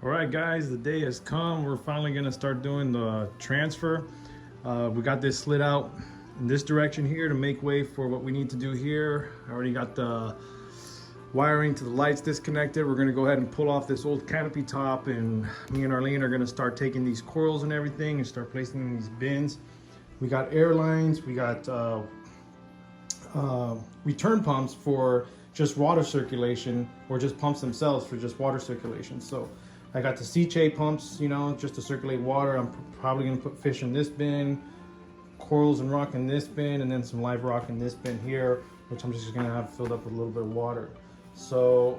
All right, guys, the day has come. We're finally gonna start doing the transfer. We got this slid out in this direction here to make way for what we need to do here. I already got the wiring to the lights disconnected. We're gonna go ahead and pull off this old canopy top, and me and Arlene are gonna start taking these coils and everything and start placing them in these bins. We got air lines, we got return pumps for just water circulation, or just pumps themselves for just water circulation. So I got the CJ pumps, you know, just to circulate water. I'm probably gonna put fish in this bin, corals and rock in this bin, and then some live rock in this bin here, which I'm just gonna have filled up with a little bit of water. So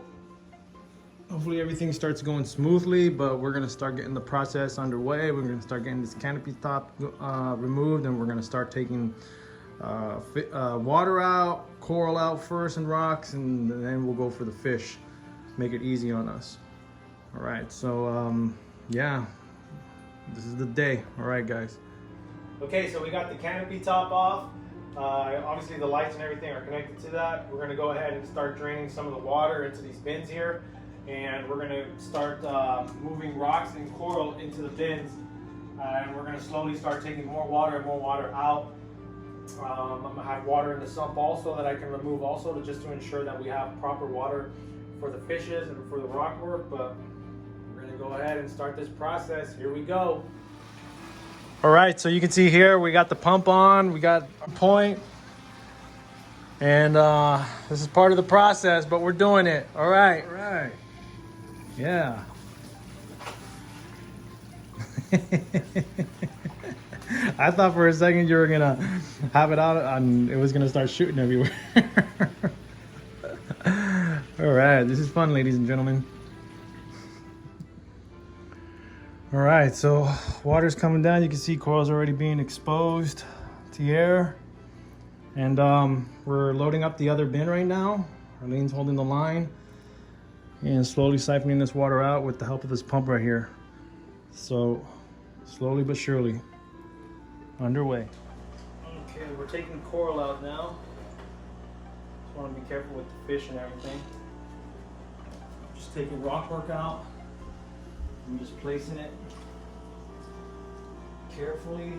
hopefully everything starts going smoothly, but we're gonna start getting the process underway. We're gonna start getting this canopy top removed, and we're gonna start taking water out, coral out first, and rocks, and then we'll go for the fish. Make it easy on us. All right, so yeah, this is the day. All right, guys. Okay, so we got the canopy top off. Obviously the lights and everything are connected to that. We're gonna go ahead and start draining some of the water into these bins here, and we're gonna start moving rocks and coral into the bins, and we're gonna slowly start taking more water and more water out. I'm gonna have water in the sump also that I can remove also, just to ensure that we have proper water for the fishes and for the rock work. But we're gonna go ahead and start this process. Here we go. All right, so you can see here we got the pump on, we got a point, and this is part of the process, but we're doing it. All right. All right. Yeah. I thought for a second you were gonna have it out and it was gonna start shooting everywhere. All right, this is fun, ladies and gentlemen. All right, so water's coming down. You can see corals already being exposed to the air, and we're loading up the other bin right now. Arlene's holding the line and slowly siphoning this water out with the help of this pump right here. So slowly but surely. Underway. Okay, we're taking coral out now. Just want to be careful with the fish and everything. Just taking rock work out. I'm just placing it carefully.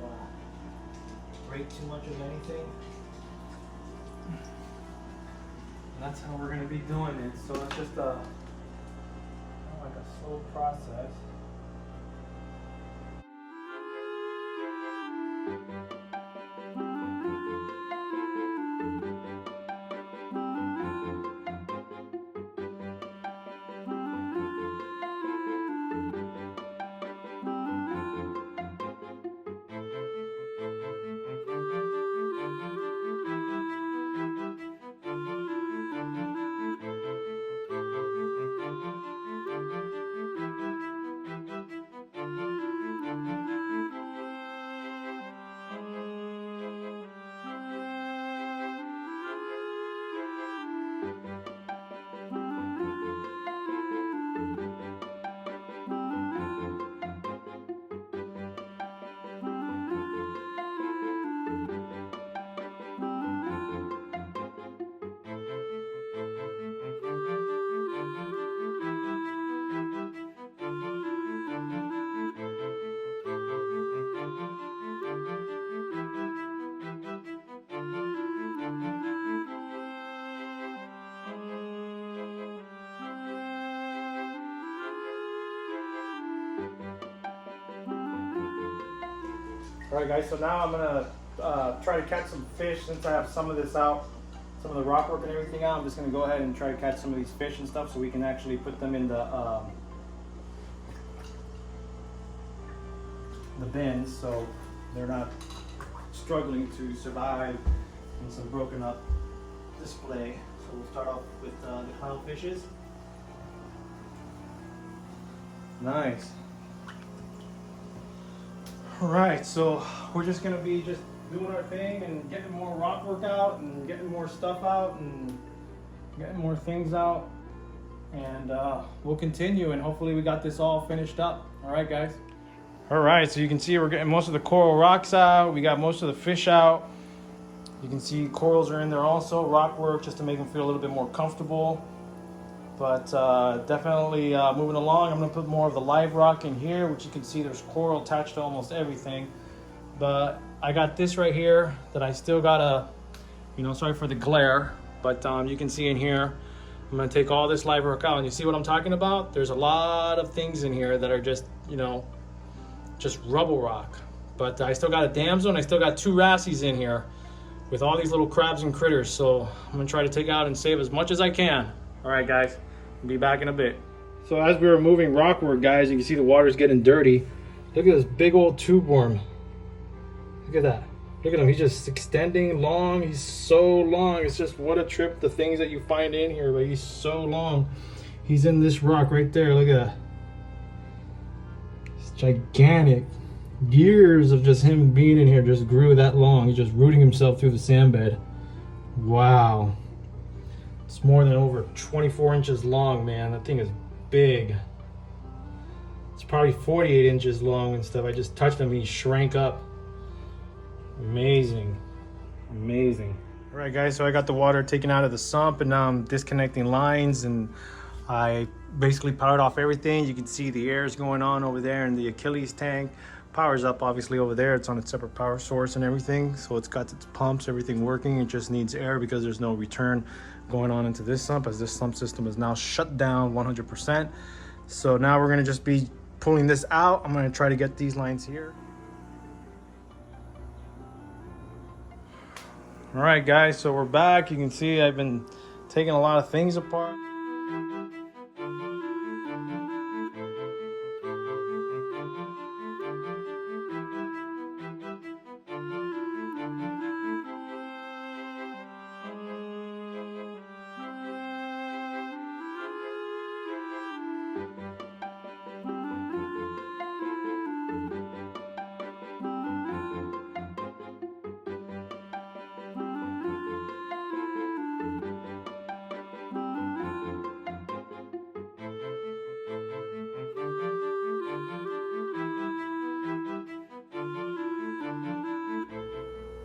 Don't break too much of anything. And that's how we're going to be doing it. So it's just like a slow process. All right, guys, so now I'm gonna try to catch some fish. Since I have some of this out, some of the rock work and everything out, I'm just gonna go ahead and try to catch some of these fish and stuff so we can actually put them in the bins, so they're not struggling to survive in some broken up display. So we'll start off with the clownfishes. Nice. All right, so we're just gonna be just doing our thing and getting more rock work out and getting more stuff out and getting more things out, and we'll continue, and hopefully we got this all finished up. All right, guys. All right, so you can see we're getting most of the coral rocks out. We got most of the fish out. You can see corals are in there also, rock work, just to make them feel a little bit more comfortable. But definitely moving along. I'm gonna put more of the live rock in here, which you can see there's coral attached to almost everything. But I got this right here that I still gotta, sorry for the glare, but you can see in here, I'm gonna take all this live rock out, and you see what I'm talking about? There's a lot of things in here that are just, just rubble rock. But I still got a damsel, and I still got 2 wrassies in here with all these little crabs and critters. So I'm gonna try to take out and save as much as I can. All right, guys, I'll be back in a bit. So as we were moving rockwork, guys, you can see the water's getting dirty. Look at this big old tube worm. Look at that. Look at him. He's just extending long. He's so long. It's just what a trip, the things that you find in here, but he's so long. He's in this rock right there. Look at that. It's gigantic. Years of just him being in here just grew that long. He's just rooting himself through the sand bed. Wow. It's more than over 24 inches long, man. That thing is big. It's probably 48 inches long and stuff. I just touched him and he shrank up. Amazing. Amazing. All right, guys, so I got the water taken out of the sump, and now I'm disconnecting lines, and I basically powered off everything. You can see the air's going on over there in the Achilles tank. Power's up obviously over there. It's on a separate power source and everything, so it's got its pumps, everything working. It just needs air because there's no return going on into this sump, as this sump system is now shut down 100%. So now we're going to just be pulling this out. I'm going to try to get these lines here. All right, guys, so we're back. You can see I've been taking a lot of things apart.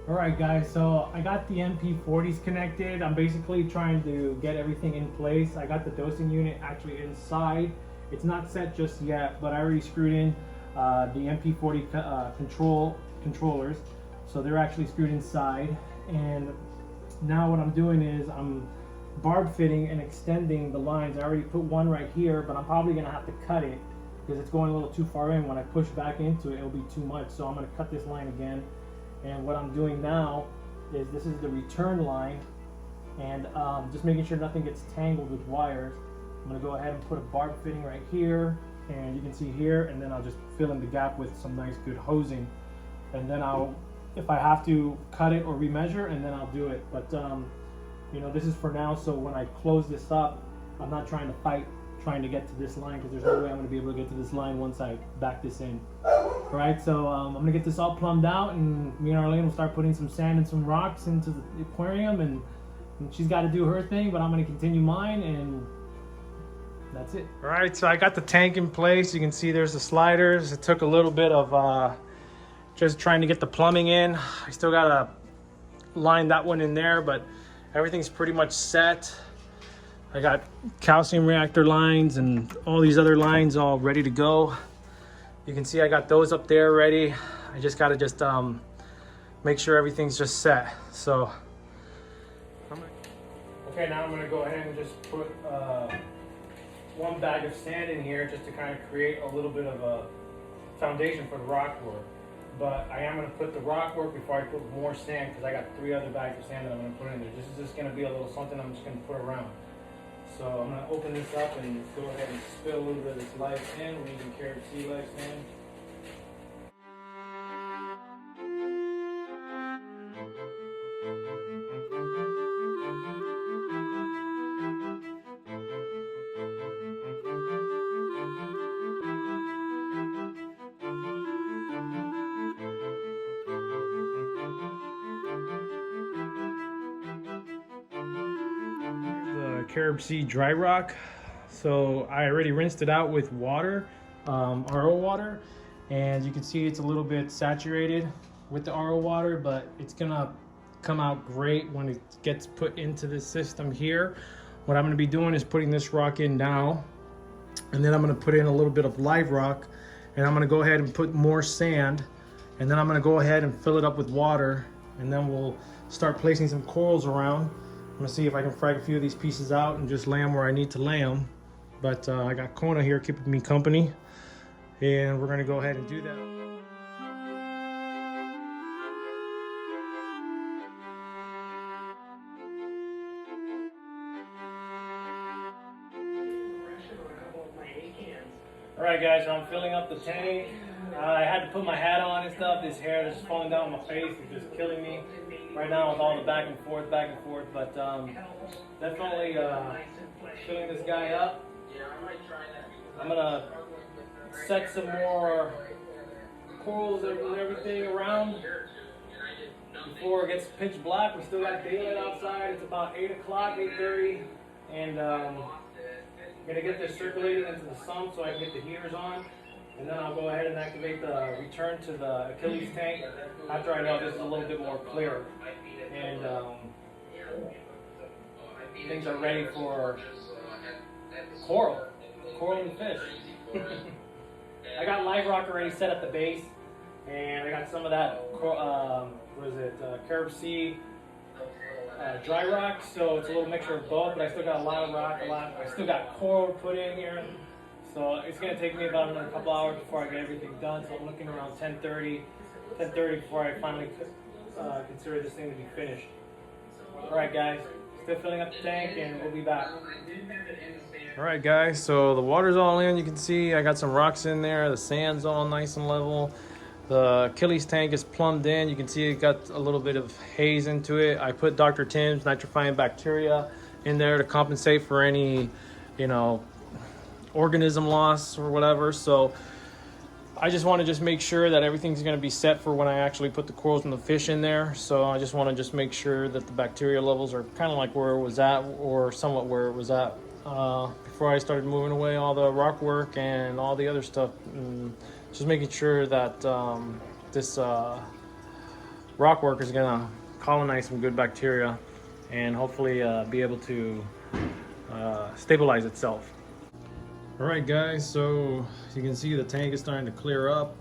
All right, guys, so I got the MP40s connected. I'm basically trying to get everything in place. I got the dosing unit actually inside. It's not set just yet, but I already screwed in the MP40 controllers. So they're actually screwed inside. And now what I'm doing is I'm barb fitting and extending the lines. I already put one right here, but I'm probably gonna have to cut it because it's going a little too far in. When I push back into it, it'll be too much. So I'm gonna cut this line again. And what I'm doing now is this is the return line, and just making sure nothing gets tangled with wires. I'm gonna go ahead and put a barb fitting right here, and you can see here, and then I'll just fill in the gap with some nice good hosing. And then I'll, if I have to, cut it or remeasure, and then I'll do it. But this is for now, so when I close this up, I'm not trying to fight trying to get to this line, because there's no way I'm gonna be able to get to this line once I back this in. All right, so I'm gonna get this all plumbed out, and me and Arlene will start putting some sand and some rocks into the aquarium, and she's got to do her thing, but I'm gonna continue mine, and that's it. All right, so I got the tank in place. You can see there's the sliders. It took a little bit of just trying to get the plumbing in. I still gotta line that one in there, but everything's pretty much set. I got calcium reactor lines and all these other lines all ready to go. You can see I got those up there ready. I just gotta just make sure everything's just set. So, okay, now I'm gonna go ahead and just put one bag of sand in here just to kind of create a little bit of a foundation for the rock work. But I am gonna put the rock work before I put more sand, because I got 3 other bags of sand that I'm gonna put in there. This is just gonna be a little something I'm just gonna put around. So I'm going to open this up and go ahead and spill a little bit of this live sand. We're using carrot sea live sand. Carib Sea dry rock. So I already rinsed it out with water, RO water, and you can see it's a little bit saturated with the RO water, but it's gonna come out great when it gets put into this system here. what I'm going to be doing is putting this rock in now, and then I'm going to put in a little bit of live rock, and I'm going to go ahead and put more sand, and then I'm going to go ahead and fill it up with water, and then we'll start placing some corals around. I'm going to see if I can frag a few of these pieces out and just lay them where I need to lay them. But I got Kona here keeping me company, and we're going to go ahead and do that. Alright guys, so I'm filling up the tank. I had to put my hat on and stuff. This hair that's just falling down my face is just killing me right now with all the back and forth, but definitely filling this guy up. I'm gonna set some more corals and everything around before it gets pitch black. We still got daylight outside. It's about 8 o'clock, 8:30, and I'm gonna get this circulating into the sump so I can get the heaters on, and then I'll go ahead and activate the return to the Achilles tank after I know this is a little bit more clear and things are ready for coral and fish. I got live rock already set at the base, and I got some of that carob seed dry rock, so it's a little mixture of both, but I still got a lot of rock, I still got coral put in here, so it's going to take me about another couple hours before I get everything done, so I'm looking around 10:30 before I finally consider this thing to be finished. Alright guys, still filling up the tank, and we'll be back. Alright guys, so the water's all in. You can see I got some rocks in there, the sand's all nice and level. The Achilles tank is plumbed in. You can see it got a little bit of haze into it. I put Dr. Tim's nitrifying bacteria in there to compensate for any, organism loss or whatever. So I just want to just make sure that everything's going to be set for when I actually put the corals and the fish in there. So I just want to just make sure that the bacteria levels are kind of like where it was at, or somewhat where it was at before I started moving away all the rock work and all the other stuff. Just making sure that this rock work is going to colonize some good bacteria and hopefully be able to stabilize itself. Alright guys, so you can see the tank is starting to clear up.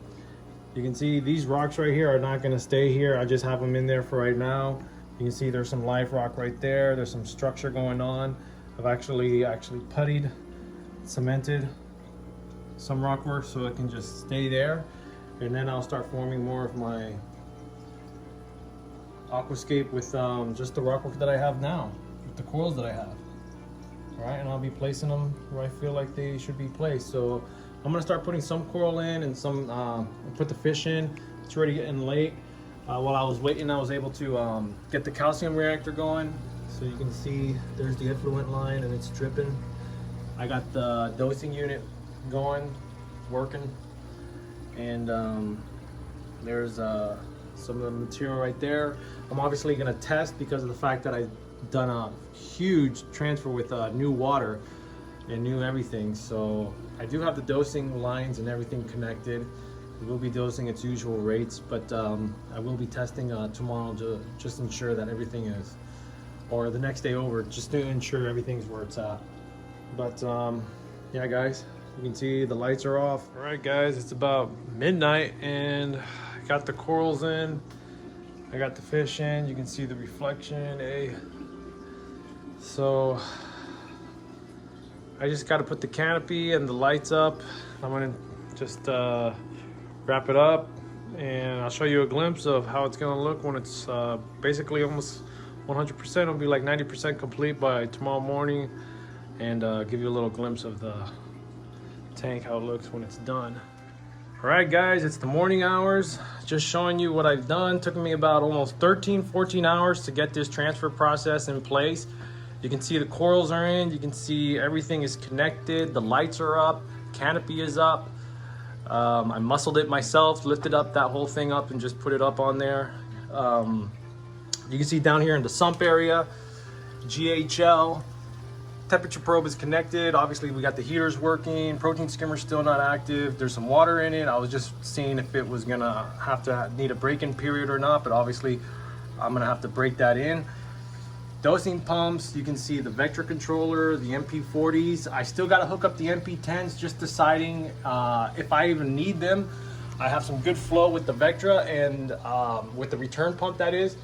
You can see these rocks right here are not going to stay here. I just have them in there for right now. You can see there's some live rock right there. There's some structure going on. I've actually puttied, cemented some rock work so it can just stay there, and then I'll start forming more of my aquascape with just the rock work that I have now, with the corals that I have. Alright, and I'll be placing them where I feel like they should be placed. So I'm gonna start putting some coral in and some put the fish in. It's already getting late. While I was waiting, I was able to get the calcium reactor going. So you can see there's the effluent line and it's dripping. I got the dosing unit going, working, and there's some of the material right there. I'm obviously going to test because of the fact that I've done a huge transfer with new water and new everything. So I do have the dosing lines and everything connected. We will be dosing its usual rates, but I will be testing tomorrow to just ensure that everything is, or the next day over, just to ensure everything's where it's at. But yeah guys, you can see the lights are off. All right guys, it's about midnight and I got the corals in, I got the fish in. You can see the reflection, So I just got to put the canopy and the lights up. I'm gonna just wrap it up, and I'll show you a glimpse of how it's gonna look when it's basically almost 100%. It'll be like 90% complete by tomorrow morning, and give you a little glimpse of the tank, how it looks when it's done. All right guys, it's the morning hours. Just showing you what I've done. Took me about almost 13-14 hours to get this transfer process in place. You can see the corals are in, you can see everything is connected, the lights are up, canopy is up. I muscled it myself, lifted up that whole thing up and just put it up on there. You can see down here in the sump area, GHL, temperature probe is connected. Obviously we got the heaters working, protein skimmer still not active. There's some water in it. I was just seeing if it was gonna need a break-in period or not, but obviously I'm gonna have to break that in. dosing pumps. You can see the Vectra controller, the MP40s. I still got to hook up the MP10s, just deciding if I even need them. I have some good flow with the Vectra and with the return pump, that is,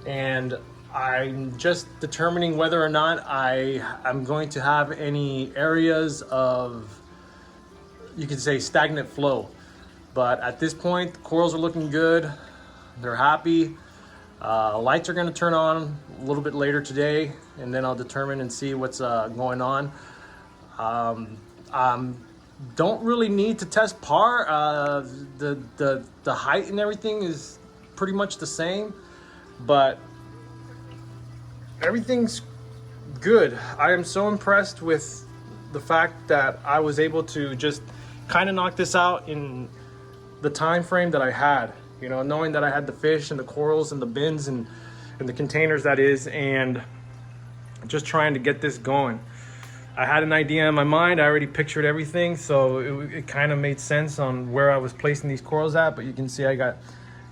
and I'm just determining whether or not I'm going to have any areas of, you could say, stagnant flow. But at this point, the corals are looking good. They're happy. Lights are going to turn on a little bit later today, and then I'll determine and see what's going on. Don't really need to test par. The height and everything is pretty much the same, but everything's good. I am so impressed with the fact that I was able to just kind of knock this out in the time frame that I had, you know, knowing that I had the fish and the corals and the bins and the containers, that is, and just trying to get this going. I had an idea in my mind. I already pictured everything, so it kind of made sense on where I was placing these corals at. But you can see I got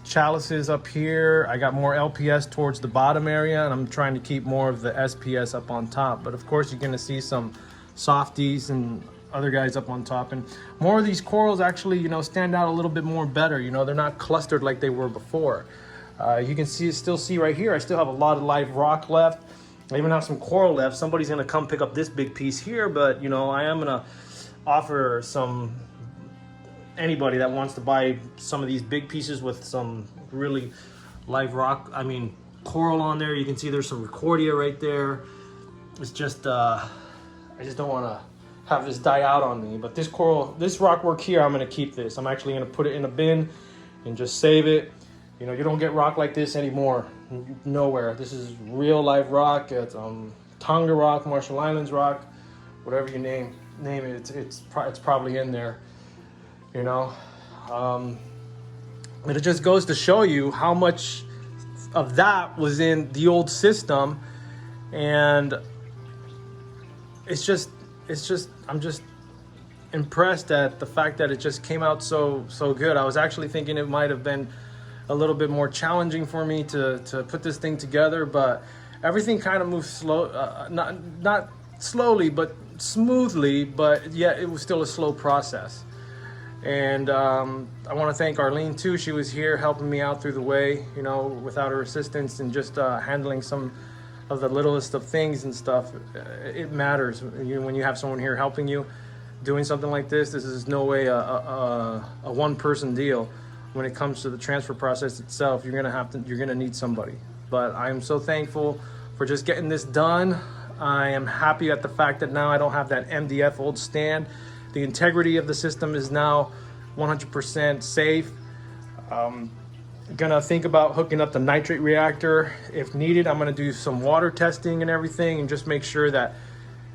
chalices up here. I got more LPS towards the bottom area, and I'm trying to keep more of the SPS up on top. But of course, you're going to see some softies and other guys up on top, and more of these corals actually, you know, stand out a little bit more better. You know, they're not clustered like they were before. You can still see right here, I still have a lot of live rock left. I even have some coral left. Somebody's gonna come pick up this big piece here, but you know, I am gonna offer anybody that wants to buy some of these big pieces with some really live rock, coral on there. You can see there's some Recordia right there. It's just, I just don't wanna have this die out on me. But this coral, this rock work here, I'm gonna keep this. I'm actually gonna put it in a bin and just save it. You know, you don't get rock like this anymore, nowhere. This is real live rock. It's Tonga rock, Marshall Islands rock, whatever you name it. It's probably in there. You know, but it just goes to show you how much of that was in the old system, and it's just I'm just impressed at the fact that it just came out so good. I was actually thinking it might have been a little bit more challenging for me to put this thing together, but everything kind of moved slow, not slowly, but smoothly, but yet it was still a slow process. And I want to thank Arlene too. She was here helping me out through the way, you know, without her assistance and just handling some of the littlest of things and stuff. It matters when you have someone here helping you doing something like this. This is no way a one-person deal. When it comes to the transfer process itself, you're gonna need somebody. But I am so thankful for just getting this done. I am happy at the fact that now I don't have that MDF old stand. The integrity of the system is now 100% safe. Gonna think about hooking up the nitrate reactor if needed. I'm gonna do some water testing and everything, and just make sure that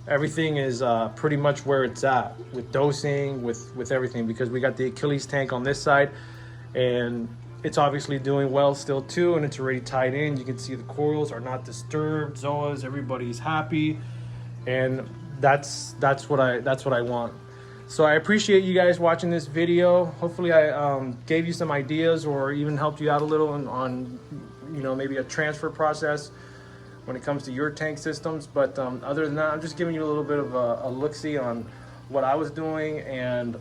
everything is pretty much where it's at with dosing, with everything, because we got the Achilles tank on this side, and it's obviously doing well still too, and it's already tied in. You can see the corals are not disturbed, zoas, everybody's happy, and that's what I want. So I appreciate you guys watching this video. Hopefully I gave you some ideas or even helped you out a little on you know, maybe a transfer process when it comes to your tank systems. But other than that, I'm just giving you a little bit of a look-see on what I was doing and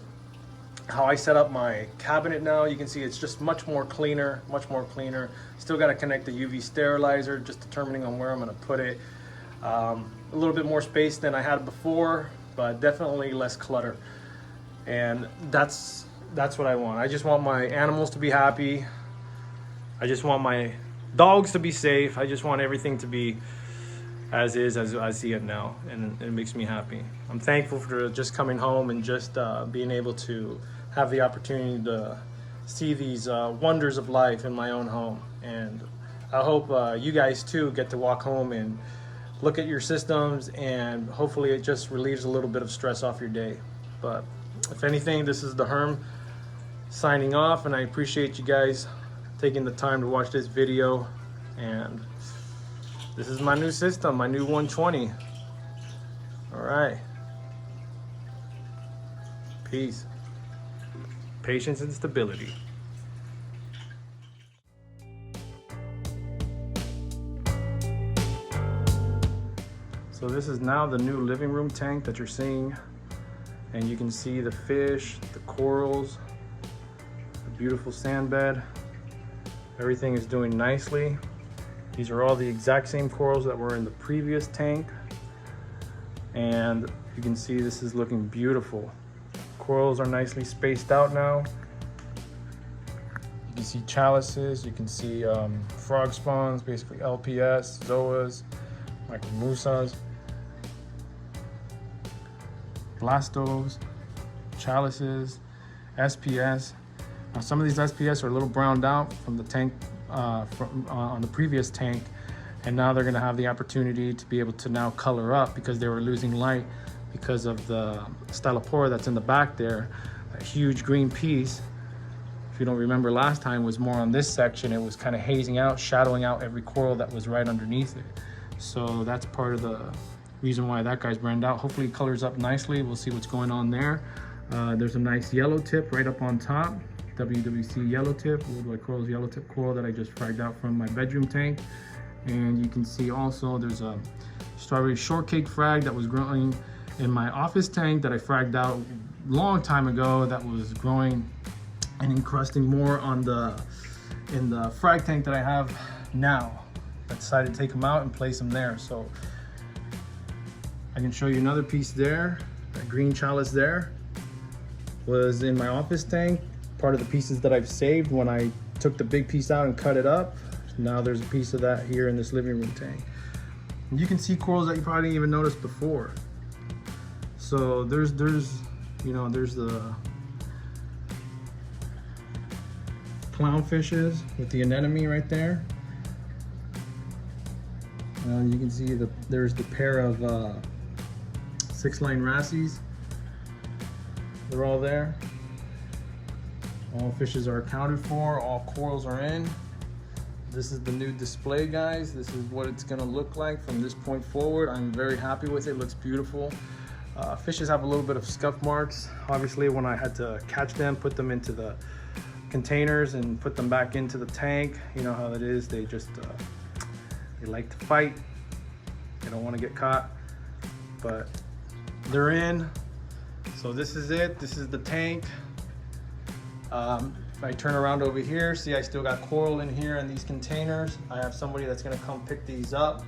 how I set up my cabinet now. You can see it's just much more cleaner. Still got to connect the UV sterilizer, just determining on where I'm going to put it. A little bit more space than I had before, but definitely less clutter. And that's what I want. I just want my animals to be happy. I just want my dogs to be safe. I just want everything to be as is, as I see it now, and it makes me happy. I'm thankful for just coming home and just being able to have the opportunity to see these wonders of life in my own home. And I hope you guys too get to walk home and look at your systems, and hopefully it just relieves a little bit of stress off your day. But if anything, this is the Herm signing off, and I appreciate you guys taking the time to watch this video. And this is my new system, my new 120. All right. Peace. Patience and stability. So this is now the new living room tank that you're seeing. And you can see the fish, the corals, the beautiful sand bed. Everything is doing nicely. These are all the exact same corals that were in the previous tank. And you can see this is looking beautiful. Corals are nicely spaced out now. You can see chalices, you can see frog spawns, basically LPS, zoas, micromusas, blastos, chalices, SPS. Now some of these SPS are a little browned out from the tank, on the previous tank, and now they're gonna have the opportunity to be able to now color up because they were losing light because of the styropor that's in the back there. That huge green piece, if you don't remember last time, was more on this section. It was kind of hazing out, shadowing out every coral that was right underneath it. So that's part of the reason why that guy's branded out. Hopefully it colors up nicely. We'll see what's going on there. There's a nice yellow tip right up on top. WWC yellow tip, Worldwide Corals yellow tip coral that I just fragged out from my bedroom tank. And you can see also there's a strawberry shortcake frag that was growing in my office tank that I fragged out a long time ago, that was growing and encrusting more on in the frag tank that I have now. I decided to take them out and place them there. So I can show you another piece there. That green chalice there was in my office tank, part of the pieces that I've saved when I took the big piece out and cut it up. Now there's a piece of that here in this living room tank. And you can see corals that you probably didn't even notice before. So there's you know, there's the clownfishes with the anemone right there. You can see there's the pair of 6-line wrassies. They're all there. All fishes are accounted for, all corals are in. This is the new display, guys. This is what it's gonna look like from this point forward. I'm very happy with it, looks beautiful. Fishes have a little bit of scuff marks. Obviously, when I had to catch them, put them into the containers and put them back into the tank, you know how it is, they just, they like to fight. They don't wanna get caught, but they're in. So this is it, this is the tank. If I turn around over here, see I still got coral in here in these containers. I have somebody that's gonna come pick these up.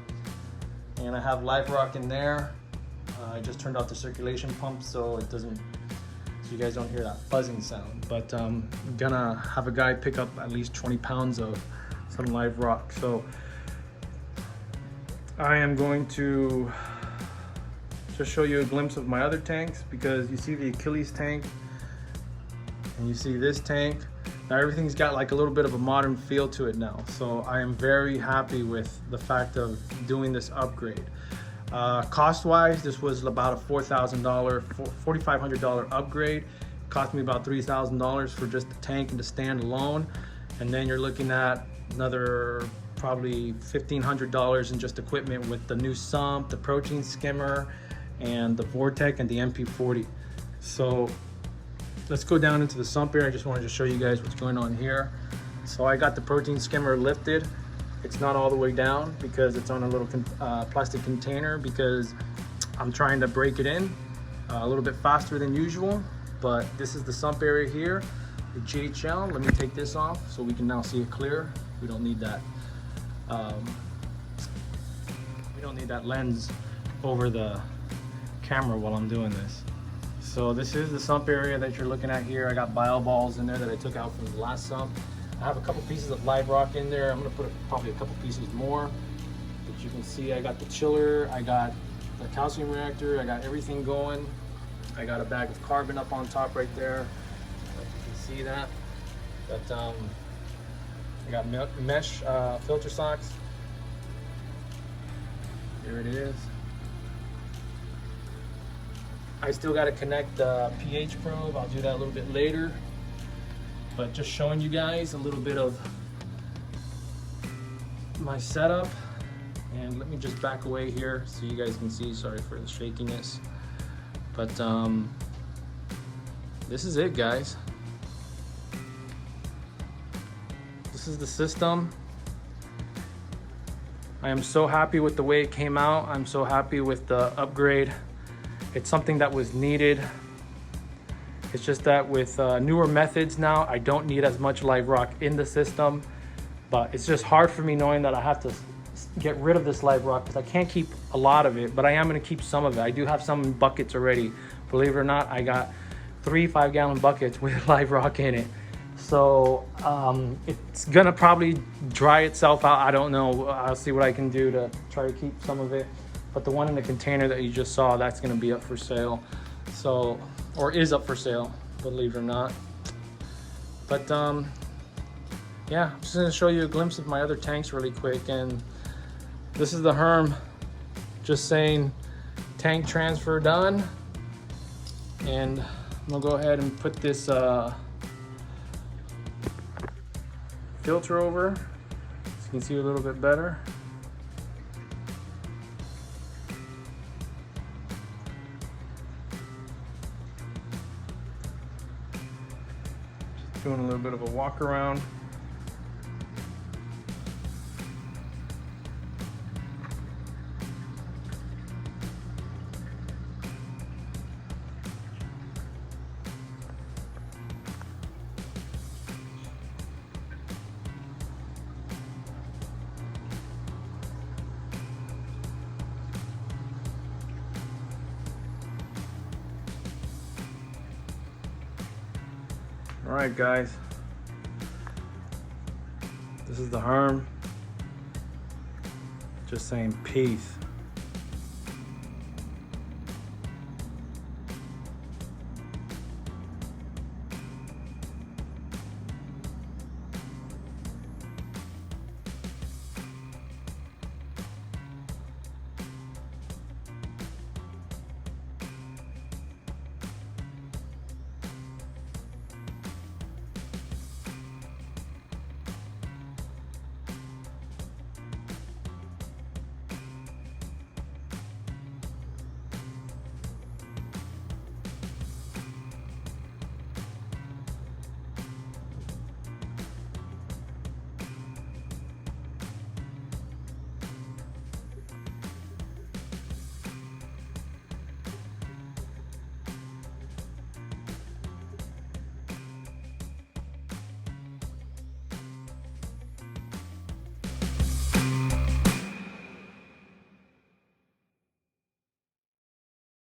And I have live rock in there. I just turned off the circulation pump so it doesn't, so you guys don't hear that buzzing sound. But I'm gonna have a guy pick up at least 20 pounds of some live rock. So I am going to just show you a glimpse of my other tanks, because you see the Achilles tank and you see this tank. Now everything's got like a little bit of a modern feel to it now. So I am very happy with the fact of doing this upgrade. Cost-wise, this was about a $4,000, $4,500 upgrade. Cost me about $3,000 for just the tank and the stand alone. And then you're looking at another probably $1,500 in just equipment with the new sump, the protein skimmer, and the virtech and the MP40. So let's go down into the sump area. I just wanted to show you guys what's going on here. So I got the protein skimmer lifted. It's not all the way down because it's on a little plastic container, because I'm trying to break it in a little bit faster than usual. But this is the sump area here, the GHL. Let me take this off so we can now see it clear. We don't need that. We don't need that lens over the camera while I'm doing this. So this is the sump area that you're looking at here. I got bio balls in there that I took out from the last sump. I have a couple pieces of live rock in there. I'm gonna put probably a couple pieces more. But you can see I got the chiller, I got the calcium reactor, I got everything going. I got a bag of carbon up on top right there. You can see that. But I got mesh filter socks. Here it is. I still got to connect the pH probe. I'll do that a little bit later. But just showing you guys a little bit of my setup. And let me just back away here so you guys can see. Sorry for the shakiness. But this is it, guys. This is the system. I am so happy with the way it came out. I'm so happy with the upgrade. It's something that was needed. It's just that with newer methods now, I don't need as much live rock in the system, but it's just hard for me knowing that I have to get rid of this live rock because I can't keep a lot of it, but I am gonna keep some of it. I do have some buckets already. Believe it or not, I got 3 5-gallon buckets with live rock in it. So it's gonna probably dry itself out. I don't know. I'll see what I can do to try to keep some of it. But the one in the container that you just saw, that's gonna be up for sale. So, or is up for sale, believe it or not. But yeah, I'm just gonna show you a glimpse of my other tanks really quick. And this is the Herm, just saying tank transfer done. And I'm gonna go ahead and put this filter over so you can see a little bit better. Just doing a little bit of a walk around. All right, guys, this is the Herm, just saying peace.